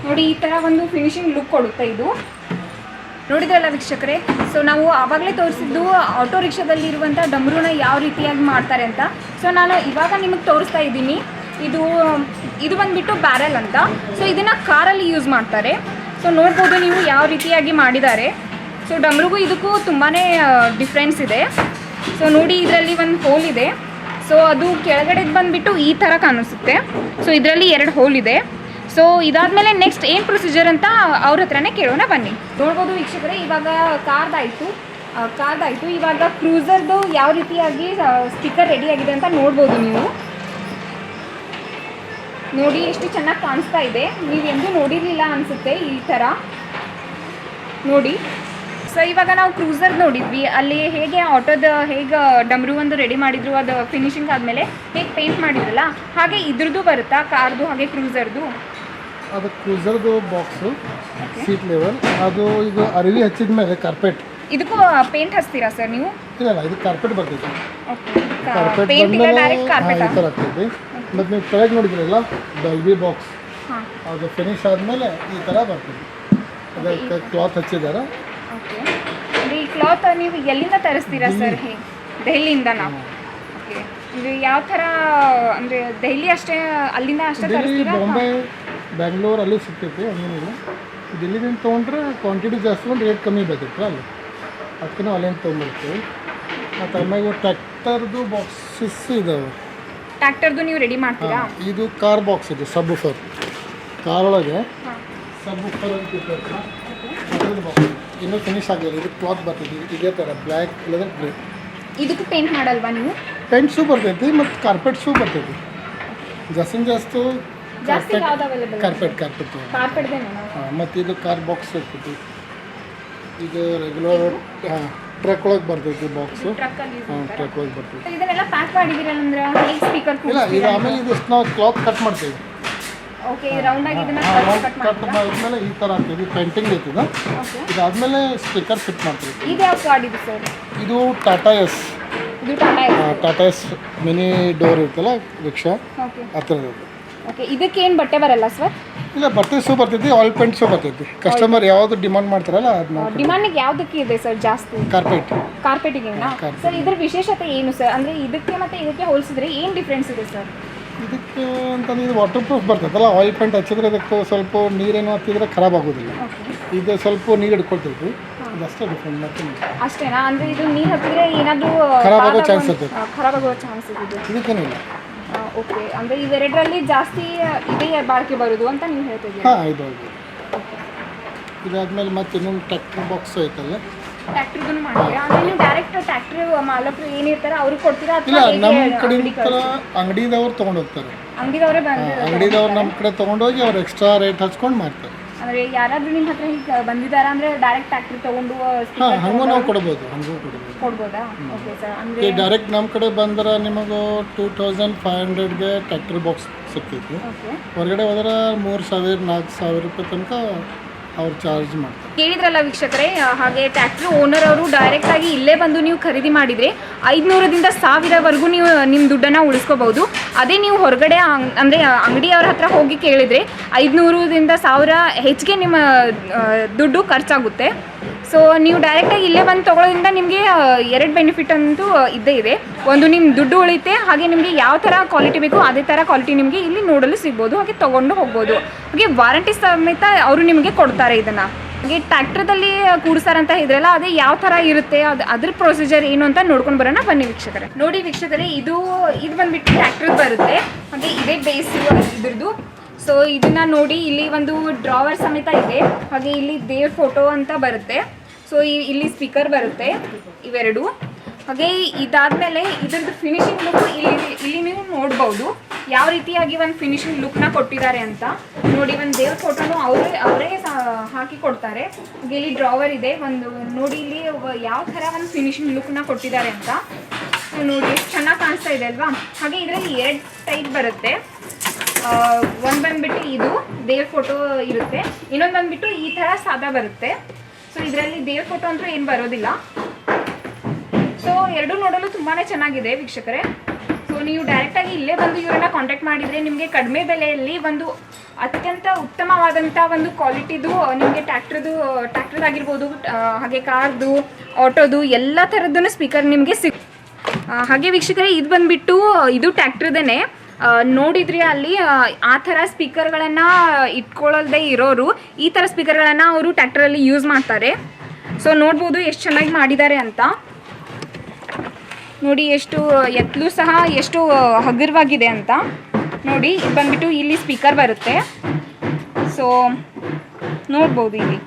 ನೋಡಿ, ಈ ಥರ ಒಂದು ಫಿನಿಶಿಂಗ್ ಲುಕ್ ಕೊಡುತ್ತೆ ಇದು. ನೋಡಿದ್ರಲ್ಲ ವೀಕ್ಷಕರೇ, ಸೊ ನಾವು ಆವಾಗಲೇ ತೋರಿಸಿದ್ದು ಆಟೋ ರಿಕ್ಷಾದಲ್ಲಿರುವಂಥ ಡಮ್ರೂನ ಯಾವ ರೀತಿಯಾಗಿ ಮಾಡ್ತಾರೆ ಅಂತ. ಸೊ ನಾನು ಇವಾಗ ನಿಮಗೆ ತೋರಿಸ್ತಾ ಇದ್ದೀನಿ. ಇದು ಬಂದುಬಿಟ್ಟು ಬ್ಯಾರೆಲ್ ಅಂತ. ಸೊ ಇದನ್ನು ಕಾರಲ್ಲಿ ಯೂಸ್ ಮಾಡ್ತಾರೆ. ಸೊ ನೋಡ್ಬೋದು ನೀವು ಯಾವ ರೀತಿಯಾಗಿ ಮಾಡಿದ್ದಾರೆ. ಸೊ ಡಮ್ರಿಗೂ ಇದಕ್ಕೂ ತುಂಬಾ ಡಿಫ್ರೆನ್ಸ್ ಇದೆ. ಸೊ ನೋಡಿ, ಇದರಲ್ಲಿ ಒಂದು ಹೋಲ್ ಇದೆ. ಸೊ ಅದು ಕೆಳಗಡೆದು ಬಂದುಬಿಟ್ಟು ಈ ಥರ ಕಾಣಿಸುತ್ತೆ. ಸೊ ಇದರಲ್ಲಿ 2 ಹೋಲ್ ಇದೆ. ಸೊ ಇದಾದಮೇಲೆ ನೆಕ್ಸ್ಟ್ ಏನು ಪ್ರೊಸೀಜರ್ ಅಂತ ಅವ್ರ ಹತ್ರನೇ ಕೇಳೋಣ ಬನ್ನಿ. ನೋಡ್ಬೋದು ವೀಕ್ಷಕರೇ, ಇವಾಗ ಕಾರ್ದಾಯಿತು. ಇವಾಗ ಕ್ರೂಸರ್ದು ಯಾವ ರೀತಿಯಾಗಿ ಸ್ಟಿಕ್ಕರ್ ರೆಡಿ ಆಗಿದೆ ಅಂತ ನೋಡ್ಬೋದು ನೀವು. ನೋಡಿ ಎಷ್ಟು ಚೆನ್ನಾಗಿ ಕಾಣಿಸ್ತಾ ಇದೆ. ನೀವೆಂದೂ ನೋಡಿರಲಿಲ್ಲ ಅನಿಸುತ್ತೆ ಈ ಥರ. ನೋಡಿ ಸೊ ಇವಾಗ ನಾವು ಕ್ರೂಸರ್ ನೋಡಿದ್ವಿ, ಅಲ್ಲಿ ಹೇಗೆ ಆಟೋದ ಹೇಗೆ ಡಮ್ರು ಒಂದು ರೆಡಿ ಮಾಡಿದ್ರು, ಅದು ಫಿನಿಶಿಂಗ್ ಆದಮೇಲೆ ಹೇಗೆ ಪೇಂಟ್ ಮಾಡಿದ್ರಲ್ಲ ಹಾಗೆ ಇದ್ರದ್ದು ಬರುತ್ತಾ ಕಾರ್ದು ಹಾಗೆ ಕ್ರೂಸರ್ದು? ಅದು ಕ್ರೂಸರ್ದು ಬಾಕ್ಸು ಸೀಟ್ ಲೆವೆಲ್, ಅದು ಈಗ ಅರಿವಿ ಹಚ್ಚಿದ ಮೇಲೆ ಕಾರ್ಪೆಟ್. ಇದಕ್ಕೂ ಪೇಂಟ್ ಹಚ್ತೀರಾ ಸರ್ ನೀವು? ಇಲ್ಲ ಇದು ಕಾರ್ಪೆಟ್ ಬರ್ತೈತಿ. ಕಾರ್ಪೆಟ್ ಪೇಂಟ್ ಈಗ ಬಂದಮೇಲೆ ಡೈರೆಕ್ಟ್ ಕಾರ್ಪೆಟ್ ಈ ಥರ ಆಗ್ತೈತಿ. ಮತ್ತು ನೀವು ಕೆಳಗೆ ನೋಡಿದ್ರಲ್ಲ ಡಲ್ಬಿ ಬಾಕ್ಸ್, ಅದು ಫಿನಿಶ್ ಆದಮೇಲೆ ಈ ಥರ ಬರ್ತದೆ. ಅದಕ್ಕೆ ಕ್ಲಾತ್ ಹಚ್ಚಿದ್ದಾರೆ. ಓಕೆ, ಈ ಕ್ಲಾತ್ ನೀವು ಎಲ್ಲಿಂದ ತರಿಸ್ತೀರಾ ಸರ್? ಹೇಗೆ? ದೆಹಲಿಯಿಂದ ನಾವು. ಓಕೆ, ಇದು ಯಾವ ಥರ ಅಂದರೆ ದೆಹಲಿ ಅಷ್ಟೇ, ಅಲ್ಲಿಂದ ಅಷ್ಟೇ ದಿಲ್ಲಿ, ತರಿಸ್ತೀರಾ? ಬಾಂಬೆ, ಬ್ಯಾಂಗ್ಳೂರ್ ಅಲ್ಲಿ ಸಿಗ್ತೈತಿ. ಹಂಗೇನಿಲ್ಲ, ದಿಲ್ಲಿದಿಂದ ತೊಗೊಂಡ್ರೆ ಕ್ವಾಂಟಿಟಿ ಜಾಸ್ತಿ ಒಂದು ರೇಟ್ ಕಮ್ಮಿ ಬರ್ತೈತೆ ಅಲ್ಲಿ, ಅದಕ್ಕೆ ನಾವು ಅಲ್ಲಿಂದ ತೊಗೊಂಡ್ಬರ್ತೀವಿ. ಮತ್ತು ಆಮೇಲೆ ಟ್ರ್ಯಾಕ್ಟರ್ದು ಬಾಕ್ಸಸ್ ಇದಾವೆ. ಟ್ರ್ಯಾಕ್ಟರ್ದು ನೀವು ರೆಡಿ ಮಾಡ್ತೀರಾ? ಇದು ಕಾರ್ ಬಾಕ್ಸ್ ಇದೆ, ಸಬ್ ಫರ್ ಕಾರ್ ಒಳಗೆ ಸಬ್ ಫರ್ ಅಂತ ಇರ್ತೈತೆ. ಅದ್ರದ್ದು ಬಾಕ್ಸ್ ಇನ್ನೂ ಫಿನಿಶ್ ಆಗಿಲ್ಲ. ಇದು ಕ್ಲಾತ್ ಬರ್ತೈತಿ ಇದೇ ಥರ ಬ್ಲ್ಯಾಕ್ ಇಲ್ಲದ್ರೆ ಗ್ರೇ. ಇದಕ್ಕೂ ಪೇಂಟ್ ಮಾಡಲ್ವಾ ನೀವು? ಪೇಂಟ್ಸು ಬರ್ತೈತಿ ಮತ್ತು ಕಾರ್ಪೆಟ್ಸು ಬರ್ತೈತಿ. ಜಾಸ್ತಿ ಜಾಸ್ತಿ ಯಾವ್ದು ಅವೈಲೇಬಲ್? ಕಾರ್ಪೆಟ್ ಕಾರ್ಪೆಟ್ದೇನೆ. ಹಾಂ, ಮತ್ತು ಇದು ಕಾರ್ ಬಾಕ್ಸ್ ಇರ್ತೈತಿ. ಇದು ರೆಗ್ಯುಲರ್ ಟ್ರಕ್ ಒಳಗೆ ಬರ್ತೈತಿ ಬಾಕ್ಸು. ಟ್ರಕ್ಕಲ್ಲಿ ಹಾಂ, ಟ್ರಕ್ ಒಳಗೆ ಬರ್ತೈತಿ. ಇದನ್ನೆಲ್ಲ ಪ್ಯಾಕ್ ಮಾಡಿದಿರಲ್ಲ ಅಂದ್ರೆ ಹೇಗೆ ಸ್ಪೀಕರ್ ಇಲ್ಲ, ಇದು ಆಮೇಲೆ ಇದಿಷ್ಟು ನಾವು ಕ್ಲಾತ್ ಕಟ್ ಮಾಡ್ತೀವಿ. ಓಕೆ, ರೌಂಡ್ ಆಗಿ ಇದನ್ನ ಕಟ್ ಕಟ್ ಮಾಡಿದ್ಮೇಲೆ ಈ ಥರ ಆಗ್ತದೆ. ಪೇಂಟಿಂಗ್ ಐತಿದ. ಓಕೆ, ಇದಾದ್ಮೇಲೆ ಸ್ಪೀಕರ್ ಫಿಟ್ ಮಾಡ್ತೀವಿ. ಇದು ಯಾವ ಕಾರ್ಡ್ ಇದು ಸರ್? ಇದು ಟಾಟಾ ಎಸ್. ಇದು ಟಾಟಾ ಎಸ್ ಮಿನಿ ಡೋರ್ ಇರ್ತಲ್ಲ ರಿಕ್ಷಾ, ಓಕೆ ಆ ಥರದ್ದು. ಓಕೆ, ಇದಕ್ಕೆ ಏನು ಬಟ್ಟೆ ಬರಲ್ಲ ಸರ್? ಇಲ್ಲ, ಬಟ್ಟೆ ಬರ್ತೈತಿ, ಆಲ್ ಪೇಂಟ್ಸು ಬರ್ತೈತಿ. ಕಸ್ಟಮರ್ ಯಾವುದು ಡಿಮಾಂಡ್ ಮಾಡ್ತಾರಲ್ಲ ಅದನ್ನ. ಡಿಮಾಂಡಿಗೆ ಯಾವುದಕ್ಕೆ ಇದೆ ಸರ್ ಜಾಸ್ತಿ? ಕಾರ್ಪೆಟಿಗೆನಾ ಸರ್? ಇದ್ರ ವಿಶೇಷತೆ ಏನು ಸರ್? ಅಂದರೆ ಇದಕ್ಕೆ ಮತ್ತು ಇದಕ್ಕೆ ಹೋಲಿಸಿದ್ರೆ ಏನು ಡಿಫ್ರೆನ್ಸ್ ಇದೆ ಸರ್? ಇದಕ್ಕೆ ಅಂತಂದ್ರೆ ಇದು ವಾಟರ್ ಪ್ರೂಫ್ ಬರ್ತೈತಲ್ಲ, ಆಯಿಲ್ ಪೇಂಟ್ ಹಚ್ಚಿದ್ರೆ ಅದಕ್ಕೆ ಸ್ವಲ್ಪ ನೀರೇನು ಹತ್ತಿದ್ರೆ ಖರಾಬ್ ಆಗೋದಿಲ್ಲ. ಇದು ಸ್ವಲ್ಪ ನೀರು ಹಿಡ್ಕೊಳ್ತೈತಿ, ಅದಷ್ಟೇ ಡಿಫ್ರೆಂಟ್. ಮತ್ತೆ ಅಷ್ಟೇನಾ? ಅಂದರೆ ಇದು ನೀರು ಹತ್ತಿದ್ರೆ ಏನಾದರೂ ಖರಾಬ್ ಆಗೋ ಚಾನ್ಸ್ ಇರ್ತೈತಿ. ಖರಾಬ್ ಆಗೋ ಚಾನ್ಸ್ ಇದೆ. ಇದಕ್ಕೇನಿಲ್ಲ. ಓಕೆ, ಅಂದರೆ ಇವೆರಡರಲ್ಲಿ ಜಾಸ್ತಿ ಇದೇ ಬಾಳಿಕೆ ಬರೋದು ಅಂತ ನೀವು ಹೇಳ್ತಿದ್ದೀರಿ? ಹಾಂ, ಇದು ಇದಾದ್ಮೇಲೆ ಮತ್ತೆ ಇನ್ನೊಂದು ಟ್ರ್ಯಾಕ್ಟರ್ ಬಾಕ್ಸ್ ಐತಲ್ಲ, ಟ್ರ್ಯಾಕ್ಟರ್ದು ಮಾಡ್ತೀರಾ? ಅಂದರೆ ನೀವು ಡೈರೆಕ್ಟ್ ಟ್ರ್ಯಾಕ್ಟರ್ ಮಾಲಕರು ಏನಿರ್ತಾರೆ ಅವ್ರಿಗೆ ಕೊಡ್ತೀರಾ ಇಲ್ಲ ಅಥವಾ ನಮ್ಮ ಕಡೆ ಅಂಗಡಿದವ್ರು ತೊಗೊಂಡು ಹೋಗ್ತಾರೆ. ಅಂಗಡಿದವರೇ ಬಂದು ಅಂಗಡಿದವ್ರು ನಮ್ಮ ಕಡೆ ತೊಗೊಂಡೋಗಿ ಅವ್ರು ಎಕ್ಸ್ಟ್ರಾ ರೇಟ್ ಹಚ್ಕೊಂಡು ಮಾಡ್ತಾರೆ. ಅಂದರೆ ಯಾರಾದರೂ ನಿಮ್ಮ ಹತ್ರ ಹೀಗೆ ಬಂದಿದ್ದಾರಾ ಅಂದರೆ ಡೈರೆಕ್ಟ್ ಟ್ರ್ಯಾಕ್ಟರ್ ತೊಗೊಂಡು ಹಾಂ, ಹಂಗೂ ನಾವು ಕೊಡ್ಬೋದು. ಕೊಡ್ಬೋದಾ? Okay sir. ಅಂದರೆ ಡೈರೆಕ್ಟ್ ನಮ್ಮ ಕಡೆ ಬಂದ್ರೆ ನಿಮಗೆ 2500ಗೆ ಟ್ರ್ಯಾಕ್ಟರ್ ಬಾಕ್ಸ್ ಸಿಗ್ತೈತಿ. ಓಕೆ, ಹೊರಗಡೆ ಹೋದ್ರೆ 3000 4000 ರೂಪಾಯಿ ತನಕ ಅವ್ರು ಚಾರ್ಜ್ ಮಾಡ್ತಾರೆ. ಕೇಳಿದ್ರಲ್ಲ ವೀಕ್ಷಕರೇ, ಹಾಗೆ ಟ್ರ್ಯಾಕ್ಟರ್ ಓನರ್ ಅವರು ಡೈರೆಕ್ಟಾಗಿ ಇಲ್ಲೇ ಬಂದು ನೀವು ಖರೀದಿ ಮಾಡಿದರೆ 500ರಿಂದ 1000ವರೆಗೂ ನೀವು ನಿಮ್ಮ ದುಡ್ಡನ್ನು ಉಳಿಸ್ಕೋಬಹುದು. ಅದೇ ನೀವು ಹೊರಗಡೆ ಅಂದರೆ ಅಂಗಡಿಯವ್ರ ಹತ್ರ ಹೋಗಿ ಕೇಳಿದರೆ 500ರಿಂದ 1000 ಹೆಚ್ಚಿಗೆ ನಿಮ್ಮ ದುಡ್ಡು ಖರ್ಚಾಗುತ್ತೆ. ಸೊ ನೀವು ಡೈರೆಕ್ಟಾಗಿ ಇಲ್ಲೇ ಬಂದು ತೊಗೊಳ್ಳೋದ್ರಿಂದ ನಿಮಗೆ 2 ಬೆನಿಫಿಟ್ ಅಂತೂ ಇದ್ದೇ ಇದೆ. ಒಂದು ನಿಮ್ಮ ದುಡ್ಡು ಉಳಿತೆ, ಹಾಗೆ ನಿಮಗೆ ಯಾವ ಥರ ಕ್ವಾಲಿಟಿ ಬೇಕು ಅದೇ ಥರ ಕ್ವಾಲಿಟಿ ನಿಮಗೆ ಇಲ್ಲಿ ನೋಡಲು ಸಿಗ್ಬೋದು, ಹಾಗೆ ತೊಗೊಂಡು ಹೋಗ್ಬೋದು. ಹಾಗೆ ವಾರಂಟಿ ಸಮೇತ ಅವರು ನಿಮಗೆ ಕೊಡ್ತಾರೆ ಇದನ್ನು. ಹಾಗೆ ಟ್ರ್ಯಾಕ್ಟರ್ದಲ್ಲಿ ಕೂಡಿಸ್ತಾರಂತ ಇದ್ರಲ್ಲ, ಅದೇ ಯಾವ ಥರ ಇರುತ್ತೆ, ಅದ್ರ ಪ್ರೊಸೀಜರ್ ಏನು ಅಂತ ನೋಡ್ಕೊಂಡು ಬರೋಣ ಬನ್ನಿ ವೀಕ್ಷಕರೇ. ನೋಡಿ ವೀಕ್ಷಕರೇ, ಇದು ಬಂದುಬಿಟ್ಟು ಟ್ರ್ಯಾಕ್ಟರ್ ಬರುತ್ತೆ. ಹಾಗೆ ಇದೇ ಬೇಸ್ ಇದ್ರದ್ದು. ಸೊ ಇದನ್ನು ನೋಡಿ, ಇಲ್ಲಿ ಒಂದು ಡ್ರಾವರ್ ಸಮೇತ ಇದೆ. ಹಾಗೆ ಇಲ್ಲಿ ದೇವ್ರ ಫೋಟೋ ಅಂತ ಬರುತ್ತೆ. ಸೊ ಇಲ್ಲಿ ಸ್ಪೀಕರ್ ಬರುತ್ತೆ, ಇವೆರಡು. ಹಾಗೆ ಇದಾದಮೇಲೆ ಇದರದ್ದು ಫಿನಿಶಿಂಗ್ ಲುಕ್ ಇಲ್ಲಿ ನೀವು ನೋಡ್ಬೋದು ಯಾವ ರೀತಿಯಾಗಿ ಒಂದು ಫಿನಿಶಿಂಗ್ ಲುಕ್ನ ಕೊಟ್ಟಿದ್ದಾರೆ ಅಂತ. ನೋಡಿ, ಒಂದು ದೇವ್ರ ಫೋಟೋನು ಅವರೇ ಹಾಕಿ ಕೊಡ್ತಾರೆ. ಹಾಗೆ ಇಲ್ಲಿ ಡ್ರಾವರ್ ಇದೆ ಒಂದು. ನೋಡಿ ಇಲ್ಲಿ ಯಾವ ಥರ ಒಂದು ಫಿನಿಶಿಂಗ್ ಲುಕ್ನ ಕೊಟ್ಟಿದ್ದಾರೆ ಅಂತ. ಸೊ ನೋಡಿ ಎಷ್ಟು ಚೆನ್ನಾಗಿ ಕಾಣಿಸ್ತಾ ಇದೆ ಅಲ್ವಾ? ಹಾಗೆ ಇದರಲ್ಲಿ 2 ಟೈಪ್ ಬರುತ್ತೆ. ಒಂದು ಬಂದುಬಿಟ್ಟು ಇದು ದೇವ್ರ ಫೋಟೋ ಇರುತ್ತೆ, ಇನ್ನೊಂದು ಬಂದುಬಿಟ್ಟು ಈ ಥರ ಸಾದಾ ಬರುತ್ತೆ. ಸೊ ಇದರಲ್ಲಿ ದೇವ್ರ ಫೋಟೋ ಅಂತೂ ಏನು ಬರೋದಿಲ್ಲ. ಸೊ ಎರಡು ನೋಡಲು ತುಂಬಾ ಚೆನ್ನಾಗಿದೆ ವೀಕ್ಷಕರೇ. ಸೊ ನೀವು ಡೈರೆಕ್ಟಾಗಿ ಇಲ್ಲೇ ಬಂದು ಇವರನ್ನ ಕಾಂಟ್ಯಾಕ್ಟ್ ಮಾಡಿದರೆ ನಿಮಗೆ ಕಡಿಮೆ ಬೆಲೆಯಲ್ಲಿ ಒಂದು ಅತ್ಯಂತ ಉತ್ತಮವಾದಂಥ ಒಂದು ಕ್ವಾಲಿಟಿದು ನಿಮಗೆ ಟ್ರ್ಯಾಕ್ಟರ್ದಾಗಿರ್ಬೋದು, ಹಾಗೆ ಕಾರ್ದು, ಆಟೋದು ಎಲ್ಲ ಥರದ್ದು ಸ್ಪೀಕರ್ ನಿಮಗೆ ಹಾಗೆ ವೀಕ್ಷಕರೇ, ಇದು ಬಂದುಬಿಟ್ಟು ಇದು ಟ್ರ್ಯಾಕ್ಟರ್ದೇ. ನೋಡಿದ್ರಿ ಅಲ್ಲಿ ಆ ಥರ ಸ್ಪೀಕರ್ಗಳನ್ನು ಇಟ್ಕೊಳ್ಳದೆ ಇರೋರು ಈ ಥರ ಸ್ಪೀಕರ್ಗಳನ್ನು ಅವರು ಟ್ರ್ಯಾಕ್ಟರಲ್ಲಿ ಯೂಸ್ ಮಾಡ್ತಾರೆ. ಸೊ ನೋಡ್ಬೋದು ಎಷ್ಟು ಚೆನ್ನಾಗಿ ಮಾಡಿದ್ದಾರೆ ಅಂತ. ನೋಡಿ ಎಷ್ಟು ಎತ್ತಲೂ ಸಹ ಎಷ್ಟು ಹಗುರವಾಗಿದೆ ಅಂತ. ನೋಡಿ, ಇದು ಬಂದುಬಿಟ್ಟು ಇಲ್ಲಿ ಸ್ಪೀಕರ್ ಬರುತ್ತೆ. ಸೊ ನೋಡ್ಬೋದು ಇಲ್ಲಿ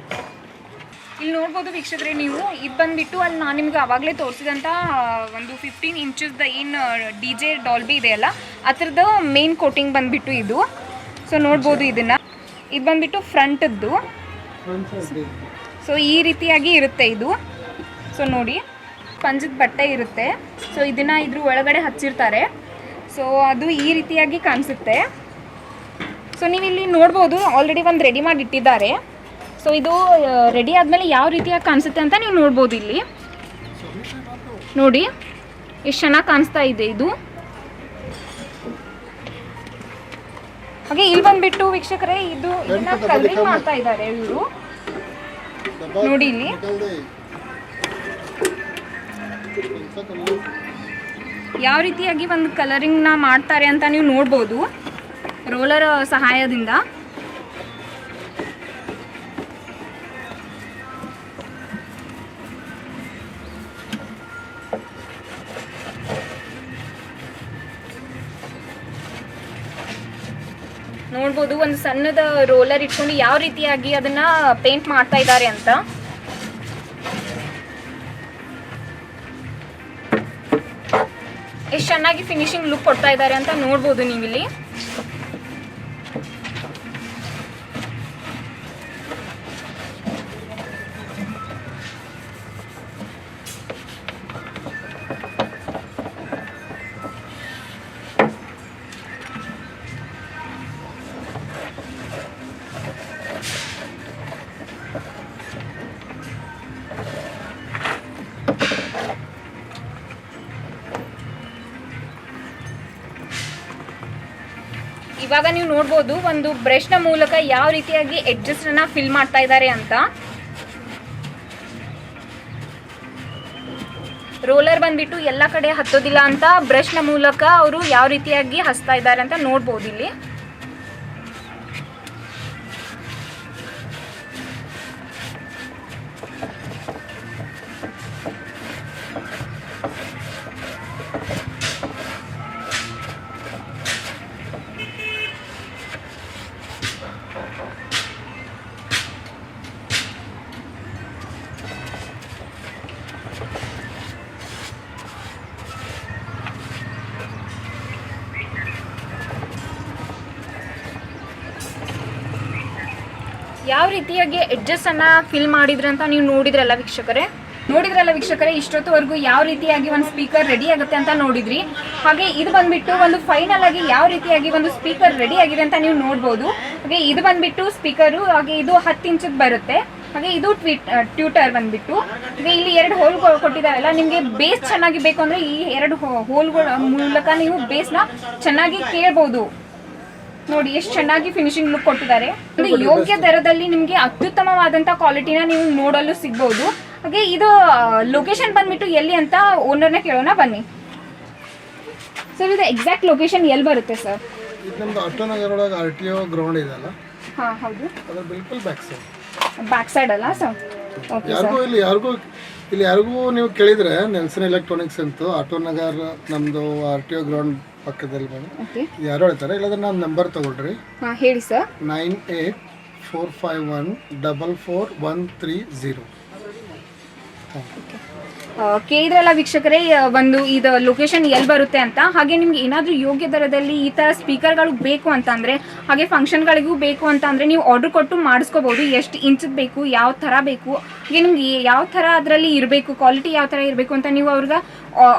ನೋಡ್ಬೋದು ವೀಕ್ಷಕರೇ ನೀವು. ಇದು ಬಂದುಬಿಟ್ಟು ಅಲ್ಲಿ ನಾನು ನಿಮ್ಗೆ ಆವಾಗಲೇ ತೋರಿಸಿದಂಥ ಒಂದು 15 ಇಂಚಸ್ದ ಏನು DJ ಡಾಲ್ಬಿ ಇದೆಯಲ್ಲ ಆ ಥರದ್ದು ಮೇನ್ ಕೋಟಿಂಗ್ ಬಂದುಬಿಟ್ಟು ಇದು. ಸೊ ನೋಡ್ಬೋದು ಇದನ್ನು. ಇದು ಬಂದುಬಿಟ್ಟು ಫ್ರಂಟದ್ದು. ಸೊ ಈ ರೀತಿಯಾಗಿ ಇರುತ್ತೆ ಇದು. ಸೊ ನೋಡಿ ಪಂಜದ ಬಟ್ಟೆ ಇರುತ್ತೆ. ಸೊ ಇದನ್ನು ಇದ್ರ ಒಳಗಡೆ ಹಚ್ಚಿರ್ತಾರೆ. ಸೊ ಅದು ಈ ರೀತಿಯಾಗಿ ಕಾಣಿಸುತ್ತೆ. ಸೊ ನೀವು ಇಲ್ಲಿ ನೋಡ್ಬೋದು ಆಲ್ರೆಡಿ ಒಂದು ರೆಡಿ ಮಾಡಿ ಇಟ್ಟಿದ್ದಾರೆ. ಸೊ ಇದು ರೆಡಿ ಆದಮೇಲೆ ಯಾವ ರೀತಿಯಾಗಿ ಕಾಣಿಸುತ್ತೆ ಅಂತ ನೀವು ನೋಡ್ಬೋದು. ಇಲ್ಲಿ ನೋಡಿ ಎಷ್ಟು ಚೆನ್ನಾಗಿ ಕಾಣಿಸ್ತಾ ಇದೆ ಇದು. ಹಾಗೆ ಇಲ್ಲಿ ಬಂದ್ಬಿಟ್ಟು ವೀಕ್ಷಕರೇ ಇದನ್ನ ಕಲರಿಂಗ್ ಮಾಡ್ತಾ ಇದ್ದಾರೆ ಇವರು. ನೋಡಿ ಇಲ್ಲಿ ಯಾವ ರೀತಿಯಾಗಿ ಒಂದು ಕಲರಿಂಗ್ನ ಮಾಡ್ತಾರೆ ಅಂತ ನೀವು ನೋಡ್ಬೋದು ರೋಲರ್ ಸಹಾಯದಿಂದ. ನೋಡ್ಬೋದು ಒಂದು ಸಣ್ಣದ ರೋಲರ್ ಇಟ್ಕೊಂಡು ಯಾವ ರೀತಿಯಾಗಿ ಅದನ್ನ ಪೇಂಟ್ ಮಾಡ್ತಾ ಇದ್ದಾರೆ ಅಂತ. ಎಷ್ಟು ಚೆನ್ನಾಗಿ ಫಿನಿಶಿಂಗ್ ಲುಕ್ ಕೊಡ್ತಾ ಇದ್ದಾರೆ ಅಂತ ನೋಡ್ಬೋದು ನೀವಿಲ್ಲಿ. ಇವಾಗ ನೀವು ನೋಡ್ಬೋದು ಒಂದು ಬ್ರಷ್ನ ಮೂಲಕ ಯಾವ ರೀತಿಯಾಗಿ ಎಡ್ಜಸ್ ಅನ್ನ ಫಿಲ್ ಮಾಡ್ತಾ ಇದ್ದಾರೆ ಅಂತ. ರೋಲರ್ ಬಂದ್ಬಿಟ್ಟು ಎಲ್ಲ ಕಡೆ ಹತ್ತೋದಿಲ್ಲ ಅಂತ ಬ್ರಷ್ನ ಮೂಲಕ ಅವರು ಯಾವ ರೀತಿಯಾಗಿ ಹಚ್ತಾ ಇದ್ದಾರೆ ಅಂತ ನೋಡ್ಬೋದು ಇಲ್ಲಿ. ಯಾವ ರೀತಿಯಾಗಿ ಎಡ್ಜಸ್ ಅನ್ನ ಫಿಲ್ ಮಾಡಿದ್ರೆ ಅಂತ ನೀವು ನೋಡಿದ್ರಲ್ಲ ವೀಕ್ಷಕರೇ. ಇಷ್ಟೊತ್ತವರೆಗೂ ಯಾವ ರೀತಿಯಾಗಿ ಒಂದು ಸ್ಪೀಕರ್ ರೆಡಿ ಆಗುತ್ತೆ ಅಂತ ನೋಡಿದ್ರಿ. ಹಾಗೆ ಇದು ಬಂದ್ಬಿಟ್ಟು ಒಂದು ಫೈನಲ್ ಆಗಿ ಯಾವ ರೀತಿಯಾಗಿ ಒಂದು ಸ್ಪೀಕರ್ ರೆಡಿ ಆಗಿದೆ ಅಂತ ನೀವು ನೋಡ್ಬೋದು. ಹಾಗೆ ಇದು ಬಂದ್ಬಿಟ್ಟು ಸ್ಪೀಕರು, ಹಾಗೆ ಇದು 10 ಇಂಚದ್ ಬರುತ್ತೆ. ಹಾಗೆ ಇದು ಟ್ಯೂಟರ್ ಬಂದ್ಬಿಟ್ಟು. ಹಾಗೆ ಇಲ್ಲಿ 2 ಹೋಲ್ಗಳು ಕೊಟ್ಟಿದ್ದಾರಲ್ಲ, ನಿಮಗೆ ಬೇಸ್ ಚೆನ್ನಾಗಿ ಬೇಕು ಅಂದ್ರೆ ಈ 2 ಹೋಲ್ಗಳ ಮೂಲಕ ನೀವು ಬೇಸ್ನ ಚೆನ್ನಾಗಿ ಕೇಳ್ಬೋದು. ನೋಡಿ ಎಷ್ಟು ಚೆನ್ನಾಗಿ ಫಿನಿಶಿಂಗ್ ಲುಕ್ ಕೊಟ್ಟಿದ್ದಾರೆ. ಒಂದು ಯೋಗ್ಯ ದರದಲ್ಲಿ ನಿಮಗೆ ಅತ್ಯುತ್ತಮವಾದಂತ ಕ್ವಾಲಿಟಿನ ನೀವು ನೋಡಲು ಸಿಗ್ಬಹುದು. ಹಾಗೆ ಇದು ಲೊಕೇಶನ್ ಬಂದ್ಬಿಟ್ಟು ಎಲ್ಲಿ ಅಂತ ಓನರ್ನ ಕೇಳೋಣ ಬನ್ನಿ. ಸರ್ ಇದು ಎಕ್ಸಾಕ್ಟ್ ಲೊಕೇಶನ್ ಎಲ್ಲಿ ಬರುತ್ತೆ ಸರ್? ಇದು ನಮ್ದು ಆಟೋನಗರ ಒಳಗೆ RTO ಗ್ರೌಂಡ್ ಇದೆಯಲ್ಲ, ಹಾಂ ಹೌದು, ಅದರ ಬಿಲ್ಕುಲ್ ಬ್ಯಾಕ್ ಸೈಡ್ ಅಲ್ಲ ಸರ್? Okay sir. ಯಾರಿಗೂ ನೀವು ಕೇಳಿದ್ರೆ ನೆಲ್ಸನ್ ಎಲೆಕ್ಟ್ರಾನಿಕ್ಸ್ ಅಂತ ಆಟೋನಗರ್ ನಮ್ದು RTO ಗ್ರೌಂಡ್ ಪಕ್ಕದಲ್ಲಿ ಬಂದು ಯಾರು ಹೇಳ್ತಾರೆ. ಇಲ್ಲಾಂದ್ರೆ ನಾನು ನಂಬರ್ ತಗೊಳ್ರಿ. ಹಾಂ ಹೇಳಿ ಸರ್. 9845144130. ಕೇಳಿದ್ರಲ್ಲ ವೀಕ್ಷಕರೇ, ಒಂದು ಇದು ಲೊಕೇಶನ್ ಎಲ್ಲಿ ಬರುತ್ತೆ ಅಂತ. ಹಾಗೆ ನಿಮ್ಗೆ ಏನಾದರೂ ಯೋಗ್ಯ ದರದಲ್ಲಿ ಈ ಥರ ಸ್ಪೀಕರ್ಗಳು ಬೇಕು ಅಂತಂದರೆ, ಹಾಗೆ ಫಂಕ್ಷನ್ಗಳಿಗೂ ಬೇಕು ಅಂತ ಅಂದರೆ ನೀವು ಆರ್ಡ್ರ್ ಕೊಟ್ಟು ಮಾಡಿಸ್ಕೋಬೋದು. ಎಷ್ಟು ಇಂಚದ್ದು ಬೇಕು, ಯಾವ ಥರ ಬೇಕು, ಹಾಗೆ ನಿಮ್ಗೆ ಯಾವ ಥರ ಅದರಲ್ಲಿ ಇರಬೇಕು, ಕ್ವಾಲಿಟಿ ಯಾವ ಥರ ಇರಬೇಕು ಅಂತ ನೀವು ಅವ್ರಿಗೆ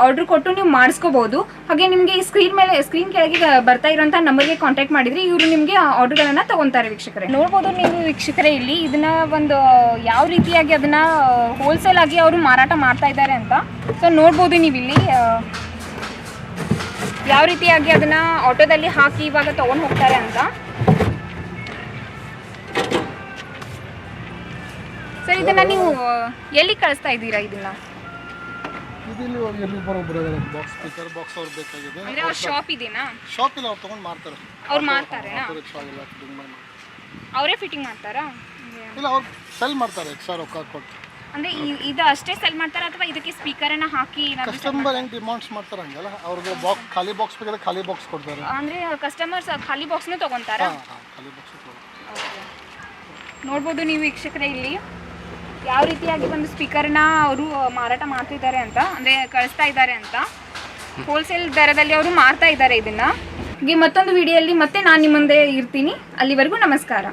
ಆರ್ಡ್ರ್ ಕೊಟ್ಟು ನೀವು ಮಾಡಿಸ್ಕೋಬೋದು. ಹಾಗೆ ನಿಮಗೆ ಸ್ಕ್ರೀನ್ ಕೆಳಗೆ ಬರ್ತಾ ಇರೋಂಥ ನಂಬರ್ಗೆ ಕಾಂಟ್ಯಾಕ್ಟ್ ಮಾಡಿದರೆ ಇವರು ನಿಮಗೆ ಆರ್ಡ್ರ್ಗಳನ್ನು ತೊಗೊತಾರೆ ವೀಕ್ಷಕರೇ. ನೋಡ್ಬೋದು ನೀವು ವೀಕ್ಷಕರೇ ಇಲ್ಲಿ ಇದನ್ನು ಒಂದು ಯಾವ ರೀತಿಯಾಗಿ ಅದನ್ನು ಹೋಲ್ಸೇಲ್ ಆಗಿ ಅವರು ಮಾರಾಟ ಮಾಡ್ತಾ ಇದ್ದಾರೆ ಅಂತ. ಸೊ ನೋಡ್ಬೋದು ನೀವು ಇಲ್ಲಿ ಯಾವ ರೀತಿಯಾಗಿ ಅದನ್ನು ಆಟೋದಲ್ಲಿ ಹಾಕಿ ಇವಾಗ ತೊಗೊಂಡು ಹೋಗ್ತಾರೆ ಅಂತ. ಸರ್ ಇದನ್ನು ನೀವು ಎಲ್ಲಿ ಕಳಿಸ್ತಾ ಇದ್ದೀರಾ ಇದನ್ನು? ಇಲ್ಲಿ ಎಲ್ಲಿ ಬರೋಬ್ಬರ ಬಾಕ್ಸ್ ಸ್ಪೀಕರ್ ಬಾಕ್ಸ್ ಅವ್ರು ಬೇಕಾಗಿದೆ ಅಂದ್ರೆ ಅವ್ರ ಶಾಪ್ ಇದೆನಾ? ಶಾಪ್ ಇಲ್ಲ, ಅವ್ರು ತಗೊಂಡು ಮಾರ್ತಾರೆ. ಅವ್ರು ಮಾರ್ತಾರೇನಾ? ಅವರೇ ಫಿಟ್ಟಿಂಗ್ ಮಾಡ್ತಾರಾ? ಇಲ್ಲ, ಅವ್ರು ಸೆಲ್ ಮಾಡ್ತಾರೆ ಎಕ್ಸ್ಟ್ರಾ ರೊಕ್ಕ ಕೊಟ್ಟು. ಅಂದ್ರೆ ಇದು ಅಷ್ಟೇ ಸೆಲ್ ಮಾಡ್ತಾರಾ ಅಥವಾ ಇದಕ್ಕೆ ಸ್ಪೀಕರ್ ಅನ್ನ ಹಾಕಿ ಕಸ್ಟಮರ್ ಹೆಂಗ್ ಡಿಮಾಂಡ್ಸ್ ಮಾಡ್ತಾರೆ ಹಂಗಲ್ಲ, ಅವ್ರಿಗೆ ಬಾಕ್ಸ್ ಖಾಲಿ ಬಾಕ್ಸ್ ಬೇಕಾದ್ರೆ ಖಾಲಿ ಬಾಕ್ಸ್ ಕೊಡ್ತಾರೆ. ಅಂದ್ರೆ ಕಸ್ಟಮರ್ಸ್ ಖಾಲಿ ಬಾಕ್ಸ್ನು ತಗೊಂತಾರಾ? ಖಾಲಿ ಬಾಕ್ಸ್. ನೋಡ್ಬೋದು ನೀವು ವೀಕ್ಷಕರೇ ಇಲ್ಲಿ ಯಾವ ರೀತಿಯಾಗಿ ಒಂದು ಸ್ಪೀಕರ್ನ ಅವರು ಮಾರಾಟ ಮಾಡ್ತಿದ್ದಾರೆ ಅಂತ, ಅಂದರೆ ಕಳಿಸ್ತಾ ಇದ್ದಾರೆ ಅಂತ. ಹೋಲ್ಸೇಲ್ ದರದಲ್ಲಿ ಅವರು ಮಾರ್ತಾ ಇದ್ದಾರೆ ಇದನ್ನು. ಹೀಗೆ ಮತ್ತೊಂದು ವಿಡಿಯೋಲ್ಲಿ ಮತ್ತೆ ನಾನು ನಿಮ್ಮ ಮುಂದೆ ಇರ್ತೀನಿ. ಅಲ್ಲಿವರೆಗೂ ನಮಸ್ಕಾರ.